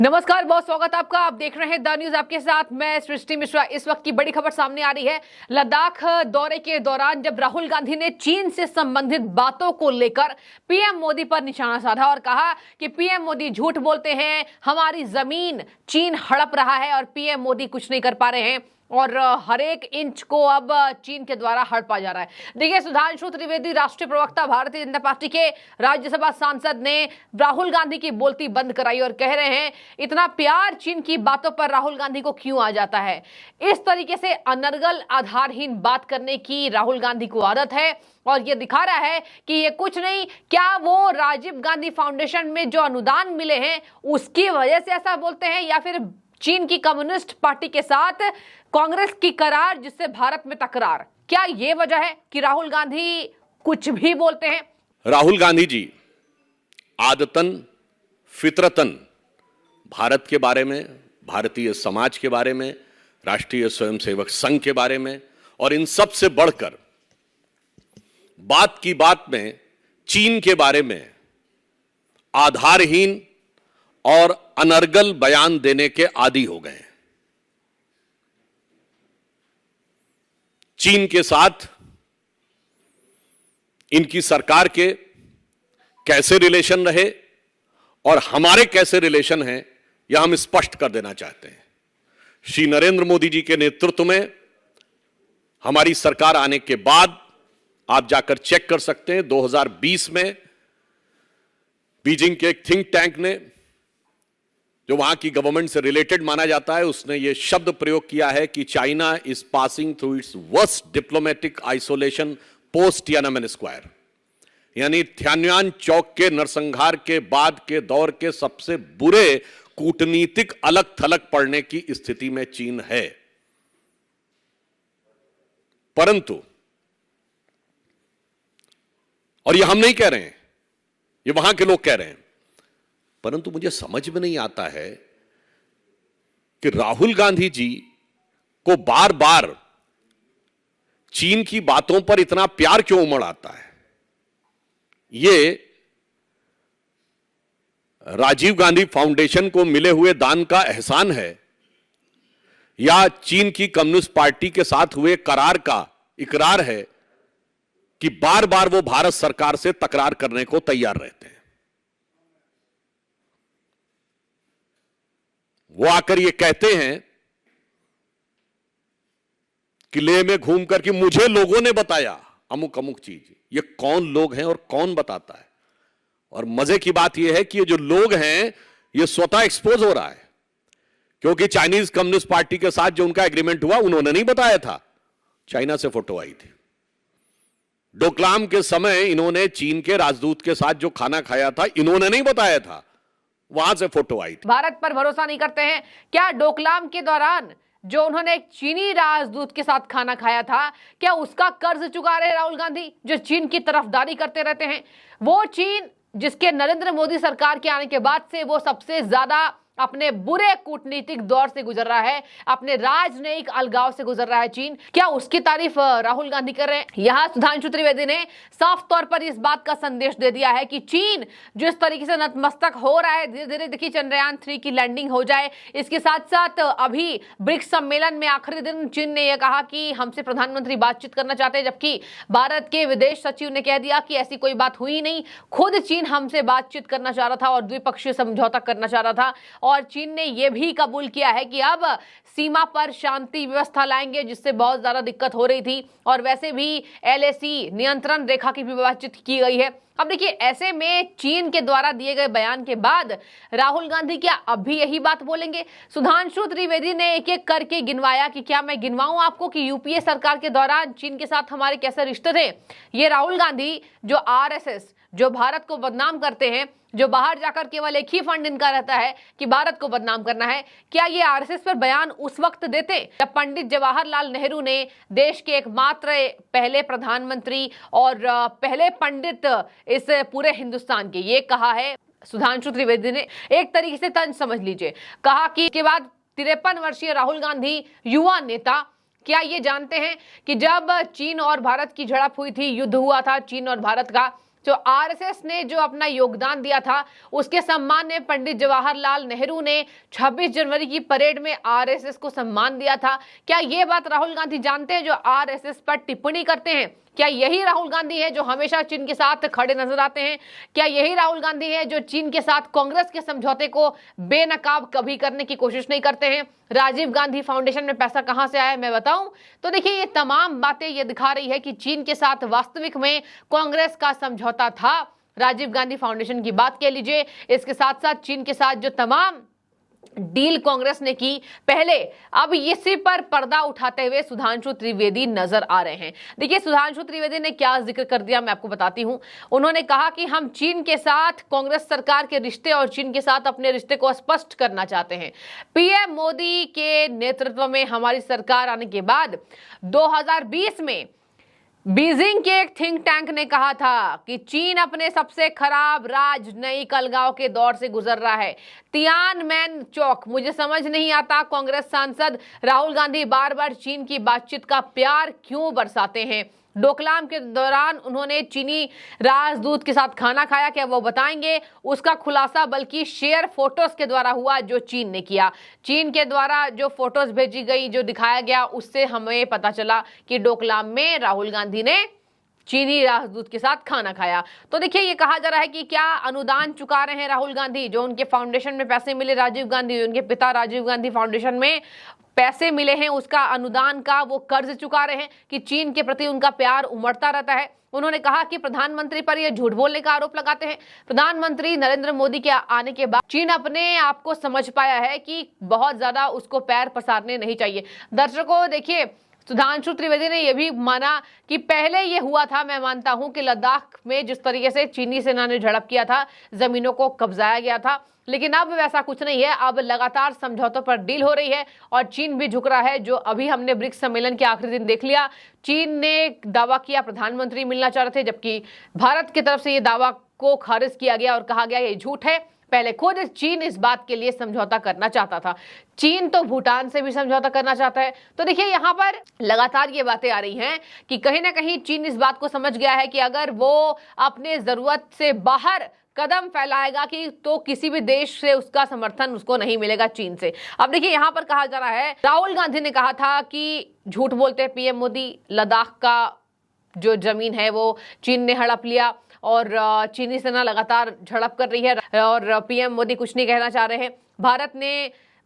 नमस्कार, बहुत स्वागत आपका। आप देख रहे हैं द न्यूज, आपके साथ मैं सृष्टि मिश्रा। इस वक्त की बड़ी खबर सामने आ रही है। लद्दाख दौरे के दौरान जब राहुल गांधी ने चीन से संबंधित बातों को लेकर पीएम मोदी पर निशाना साधा और कहा कि पीएम मोदी झूठ बोलते हैं, हमारी जमीन चीन हड़प रहा है और पीएम मोदी कुछ नहीं कर पा रहे हैं और हर एक इंच को अब चीन के द्वारा हड़पा जा रहा है। देखिए, सुधांशु त्रिवेदी, राष्ट्रीय प्रवक्ता भारतीय जनता पार्टी के राज्यसभा सांसद, ने राहुल गांधी की बोलती बंद कराई और कह रहे हैं इतना प्यार चीन की बातों पर राहुल गांधी को क्यों आ जाता है। इस तरीके से अनर्गल आधारहीन बात करने की राहुल गांधी को आदत है और ये दिखा रहा है कि ये कुछ नहीं, क्या वो राजीव गांधी फाउंडेशन में जो अनुदान मिले हैं उसकी वजह से ऐसा बोलते हैं, या फिर चीन की कम्युनिस्ट पार्टी के साथ कांग्रेस की करार जिससे भारत में तकरार। क्या ये वजह है कि राहुल गांधी कुछ भी बोलते हैं? राहुल गांधी जी आदतन फितरतन भारत के बारे में, भारतीय समाज के बारे में, राष्ट्रीय स्वयंसेवक संघ के बारे में और इन सब से बढ़कर बात की बात में चीन के बारे में आधारहीन और अनर्गल बयान देने के आदी हो गए। चीन के साथ इनकी सरकार के कैसे रिलेशन रहे और हमारे कैसे रिलेशन हैं, यह हम स्पष्ट कर देना चाहते हैं। श्री नरेंद्र मोदी जी के नेतृत्व में हमारी सरकार आने के बाद आप जाकर चेक कर सकते हैं, 2020 में बीजिंग के एक थिंक टैंक ने, जो वहां की गवर्नमेंट से रिलेटेड माना जाता है, उसने यह शब्द प्रयोग किया है कि China is passing through its worst diplomatic isolation post Tiananmen square, यानी थियानयान चौक के नरसंहार के बाद के दौर के सबसे बुरे कूटनीतिक अलग थलग पड़ने की स्थिति में चीन है। परंतु, और यह हम नहीं कह रहे हैं, ये वहां के लोग कह रहे हैं, परंतु मुझे समझ में नहीं आता है कि राहुल गांधी जी को बार बार चीन की बातों पर इतना प्यार क्यों उमड़ आता है। ये राजीव गांधी फाउंडेशन को मिले हुए दान का एहसान है या चीन की कम्युनिस्ट पार्टी के साथ हुए करार का इकरार है कि बार बार वो भारत सरकार से तकरार करने को तैयार रहते हैं। वो आकर ये कहते हैं कि लेह में घूम कर कि मुझे लोगों ने बताया अमुक अमुक चीज। ये कौन लोग हैं और कौन बताता है? और मजे की बात यह है कि ये जो लोग हैं ये स्वतः एक्सपोज हो रहा है, क्योंकि चाइनीज कम्युनिस्ट पार्टी के साथ जो उनका एग्रीमेंट हुआ उन्होंने नहीं बताया था, चाइना से फोटो आई थी। डोकलाम के समय इन्होंने चीन के राजदूत के साथ जो खाना खाया था इन्होंने नहीं बताया था, वहां से फोटो आई थी। भारत पर भरोसा नहीं करते हैं क्या? डोकलाम के दौरान जो उन्होंने एक चीनी राजदूत के साथ खाना खाया था, क्या उसका कर्ज चुका रहे राहुल गांधी, जो चीन की तरफदारी करते रहते हैं? वो चीन जिसके नरेंद्र मोदी सरकार के आने के बाद से वो सबसे ज्यादा अपने बुरे कूटनीतिक दौर से गुजर रहा है, अपने राजनयिक अलगाव से गुजर रहा है चीन, क्या उसकी तारीफ राहुल गांधी कर रहे हैं? यहां सुधांशु त्रिवेदी ने साफ तौर पर इस बात का संदेश दे दिया है कि चीन जिस तरीके से नतमस्तक हो रहा है, धीरे धीरे देखिए चंद्रयान 3 की लैंडिंग हो जाए। इसके साथ साथ अभी ब्रिक्स सम्मेलन में आखिरी दिन चीन ने यह कहा कि हमसे प्रधानमंत्री बातचीत करना चाहते हैं, जबकि भारत के विदेश सचिव ने कह दिया कि ऐसी कोई बात हुई नहीं, खुद चीन हमसे बातचीत करना चाह रहा था और द्विपक्षीय समझौता करना चाह रहा था। और चीन ने यह भी कबूल किया है कि अब सीमा पर शांति व्यवस्था लाएंगे, जिससे बहुत ज्यादा दिक्कत हो रही थी। और वैसे भी LAC नियंत्रण रेखा की भी बातचीत की गई है। अब देखिए, ऐसे में चीन के द्वारा दिए गए बयान के बाद राहुल गांधी क्या अब भी यही बात बोलेंगे? सुधांशु त्रिवेदी ने एक एक करके गिनवाया कि क्या मैं गिनवाऊं आपको कि यूपीए सरकार के दौरान चीन के साथ हमारे कैसे रिश्ते थे। ये राहुल गांधी जो RSS, जो भारत को बदनाम करते हैं, जो बाहर जाकर केवल एक ही फंड इनका रहता है कि भारत को बदनाम करना है, क्या ये RSS पर बयान उस वक्त देते जब पंडित जवाहरलाल नेहरू ने देश के एकमात्र पहले प्रधानमंत्री और पहले पंडित इस पूरे हिंदुस्तान के, ये कहा है सुधांशु त्रिवेदी ने। एक तरीके से तंज समझ लीजिए। कहा कि इसके बाद 53 वर्षीय राहुल गांधी युवा नेता क्या ये जानते हैं कि जब चीन और भारत की झड़प हुई थी, युद्ध हुआ था चीन और भारत का, जो आरएसएस ने जो अपना योगदान दिया था, उसके सम्मान में पंडित जवाहरलाल नेहरू ने 26 जनवरी की परेड में आरएसएस को सम्मान दिया था। क्या ये बात राहुल गांधी जानते हैं जो आरएसएस पर टिप्पणी करते हैं? क्या यही राहुल गांधी है जो हमेशा चीन के साथ खड़े नजर आते हैं? क्या यही राहुल गांधी है जो चीन के साथ कांग्रेस के समझौते को बेनकाब कभी करने की कोशिश नहीं करते हैं? राजीव गांधी फाउंडेशन में पैसा कहां से आया मैं बताऊं तो देखिए, ये तमाम बातें ये दिखा रही है कि चीन के साथ वास्तविक में कांग्रेस का समझौता था। राजीव गांधी फाउंडेशन की बात कह लीजिए, इसके साथ साथ चीन के साथ जो तमाम डील कांग्रेस ने की पहले, अब इसी पर पर्दा उठाते हुए सुधांशु त्रिवेदी नजर आ रहे हैं। देखिए, सुधांशु त्रिवेदी ने क्या जिक्र कर दिया मैं आपको बताती हूं। उन्होंने कहा कि हम चीन के साथ कांग्रेस सरकार के रिश्ते और चीन के साथ अपने रिश्ते को स्पष्ट करना चाहते हैं। पीएम मोदी के नेतृत्व में हमारी सरकार आने के बाद 2020 में बीजिंग के एक थिंक टैंक ने कहा था कि चीन अपने सबसे खराब राजनयिक अलगाव के दौर से गुजर रहा है। तियानमेन चौक, मुझे समझ नहीं आता कांग्रेस सांसद राहुल गांधी बार बार चीन की बातचीत का प्यार क्यों बरसाते हैं। डोकलाम के दौरान उन्होंने चीनी राजदूत के साथ खाना खाया, क्या वो बताएंगे? उसका खुलासा बल्कि शेयर फोटोज के द्वारा हुआ जो चीन ने किया। चीन के द्वारा जो फोटोज भेजी गई, जो दिखाया गया, उससे हमें पता चला कि डोकलाम में राहुल गांधी ने चीनी राजदूत के साथ खाना खाया। तो देखिए, ये कहा जा रहा है कि क्या अनुदान चुका रहे हैं राहुल गांधी, जो उनके फाउंडेशन में पैसे मिले राजीव गांधी, उनके पिता राजीव गांधी फाउंडेशन में पैसे मिले हैं, उसका अनुदान का वो कर्ज चुका रहे हैं कि चीन के प्रति उनका प्यार उमड़ता रहता है। उन्होंने कहा कि प्रधानमंत्री पर ये झूठ बोलने का आरोप लगाते हैं। प्रधानमंत्री नरेंद्र मोदी के आने के बाद चीन अपने आप को समझ पाया है कि बहुत ज्यादा उसको पैर पसारने नहीं चाहिए। दर्शकों देखिए, सुधांशु त्रिवेदी ने यह भी माना कि पहले ये हुआ था, मैं मानता हूं कि लद्दाख में जिस तरीके से चीनी सेना ने झड़प किया था, जमीनों को कब्जाया गया था, लेकिन अब वैसा कुछ नहीं है। अब लगातार समझौतों पर डील हो रही है और चीन भी झुक रहा है। जो अभी हमने ब्रिक्स सम्मेलन के आखिरी दिन देख लिया, चीन ने दावा किया प्रधानमंत्री मिलना चाह रहे थे, जबकि भारत की तरफ से ये दावा को खारिज किया गया और कहा गया ये झूठ है। पहले खुद चीन इस बात के लिए समझौता करना चाहता था। चीन तो भूटान से भी समझौता करना चाहता है। तो देखिए, यहाँ पर लगातार ये बातें आ रही हैं कि कहीं ना कहीं चीन इस बात को समझ गया है कि अगर वो अपने जरूरत से बाहर कदम फैलाएगा कि तो किसी भी देश से उसका समर्थन उसको नहीं मिलेगा चीन से। अब देखिए, यहाँ पर कहा जा रहा है, राहुल गांधी ने कहा था कि झूठ बोलते हैं पीएम मोदी, लद्दाख का जो जमीन है वो चीन ने हड़प लिया और चीनी सेना लगातार झड़प कर रही है और पीएम मोदी कुछ नहीं कहना चाह रहे हैं।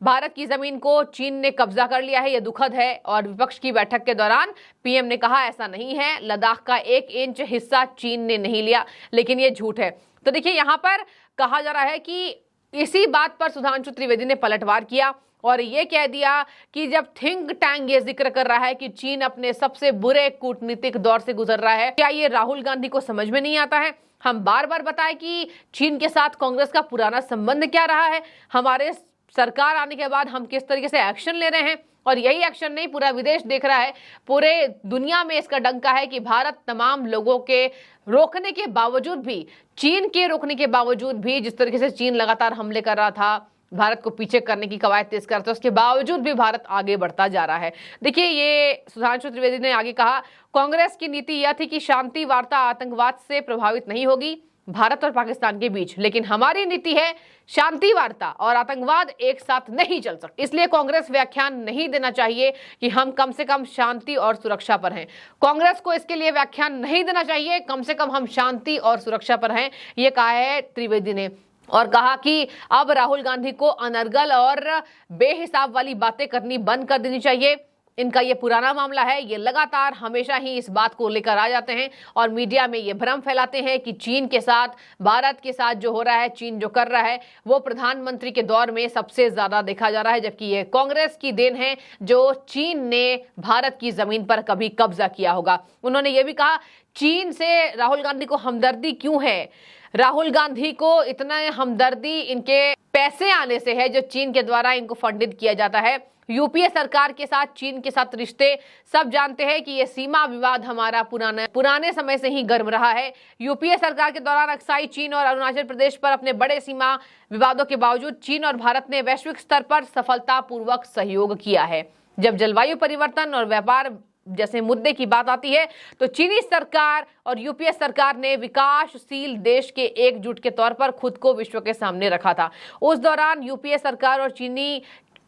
भारत की जमीन को चीन ने कब्जा कर लिया है, यह दुखद है। और विपक्ष की बैठक के दौरान पीएम ने कहा ऐसा नहीं है, लद्दाख का 1 इंच हिस्सा चीन ने नहीं लिया, लेकिन यह झूठ है। तो देखिए, यहाँ पर कहा जा रहा है कि इसी बात पर सुधांशु त्रिवेदी ने पलटवार किया और ये कह दिया कि जब थिंक टैंक ये जिक्र कर रहा है कि चीन अपने सबसे बुरे कूटनीतिक दौर से गुजर रहा है, क्या ये राहुल गांधी को समझ में नहीं आता है? हम बार बार बताएं कि चीन के साथ कांग्रेस का पुराना संबंध क्या रहा है, हमारे सरकार आने के बाद हम किस तरीके से एक्शन ले रहे हैं। और यही एक्शन नहीं, पूरा विदेश देख रहा है, पूरे दुनिया में इसका डंका है कि भारत तमाम लोगों के रोकने के बावजूद भी, चीन के रोकने के बावजूद भी, जिस तरीके से चीन लगातार हमले कर रहा था, भारत को पीछे करने की कवायद तेज करता है, उसके बावजूद भी भारत आगे बढ़ता जा रहा है। देखिए, ये सुधांशु त्रिवेदी ने आगे कहा, कांग्रेस की नीति यह थी कि शांति वार्ता आतंकवाद से प्रभावित नहीं होगी भारत और पाकिस्तान के बीच, लेकिन हमारी नीति है शांति वार्ता और आतंकवाद एक साथ नहीं चल सकते। इसलिए कांग्रेस व्याख्यान नहीं देना चाहिए कि हम कम से कम शांति और सुरक्षा पर हैं। कांग्रेस को इसके लिए व्याख्यान नहीं देना चाहिए, कम से कम हम शांति और सुरक्षा पर हैं, ये कहा है त्रिवेदी ने। और कहा कि अब राहुल गांधी को अनर्गल और बेहिसाब वाली बातें करनी बंद कर देनी चाहिए। इनका ये पुराना मामला है, ये लगातार हमेशा ही इस बात को लेकर आ जाते हैं और मीडिया में ये भ्रम फैलाते हैं कि चीन के साथ, भारत के साथ जो हो रहा है, चीन जो कर रहा है वो प्रधानमंत्री के दौर में सबसे ज्यादा देखा जा रहा है, जबकि ये कांग्रेस की देन है जो चीन ने भारत की जमीन पर कभी कब्जा किया होगा। उन्होंने ये भी कहा, चीन से राहुल गांधी को हमदर्दी क्यों है? राहुल गांधी को इतना हमदर्दी इनके पैसे आने से है जो चीन के द्वारा इनको फंडित किया जाता है। यूपीए सरकार के साथ चीन के साथ रिश्ते सब जानते हैं कि ये सीमा विवाद हमारा पुराने समय से ही गर्म रहा है। यूपीए सरकार के दौरान अक्साई चीन और अरुणाचल प्रदेश पर अपने बड़े सीमा विवादों के बावजूद चीन और भारत ने वैश्विक स्तर पर सफलतापूर्वक सहयोग किया है। जब जलवायु परिवर्तन और व्यापार जैसे मुद्दे की बात आती है तो चीनी सरकार और यूपीए सरकार ने विकासशील देश के एकजुट के तौर पर खुद को विश्व के सामने रखा था। उस दौरान यूपीए सरकार और चीनी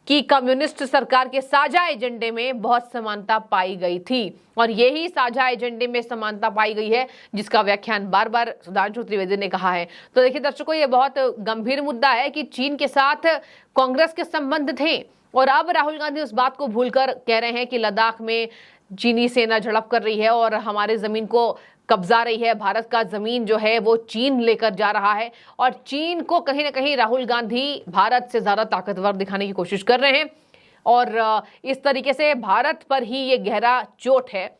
की कम्युनिस्ट सरकार के साझा एजेंडे में बहुत समानता पाई गई थी और यही साझा एजेंडे में समानता पाई गई है जिसका व्याख्यान बार बार सुधांशु त्रिवेदी ने कहा है। तो देखिए दर्शकों, ये बहुत गंभीर मुद्दा है कि चीन के साथ कांग्रेस के संबंध थे और अब राहुल गांधी उस बात को भूलकर कह रहे हैं कि लद्दाख में चीनी सेना झड़प कर रही है और हमारे जमीन को कब्जा रही है। भारत का जमीन जो है वो चीन लेकर जा रहा है और चीन को कहीं ना कहीं राहुल गांधी भारत से ज्यादा ताकतवर दिखाने की कोशिश कर रहे हैं और इस तरीके से भारत पर ही ये गहरा चोट है,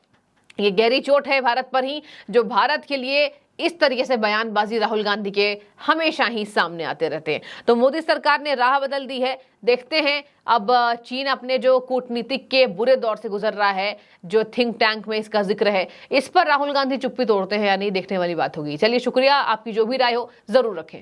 ये गहरी चोट है भारत पर ही, जो भारत के लिए इस तरीके से बयानबाजी राहुल गांधी के हमेशा ही सामने आते रहते हैं। तो मोदी सरकार ने राह बदल दी है। देखते हैं अब चीन अपने जो कूटनीतिक के बुरे दौर से गुजर रहा है, जो थिंक टैंक में इसका जिक्र है, इस पर राहुल गांधी चुप्पी तोड़ते हैं या नहीं, देखने वाली बात होगी। चलिए शुक्रिया, आपकी जो भी राय हो जरूर रखें।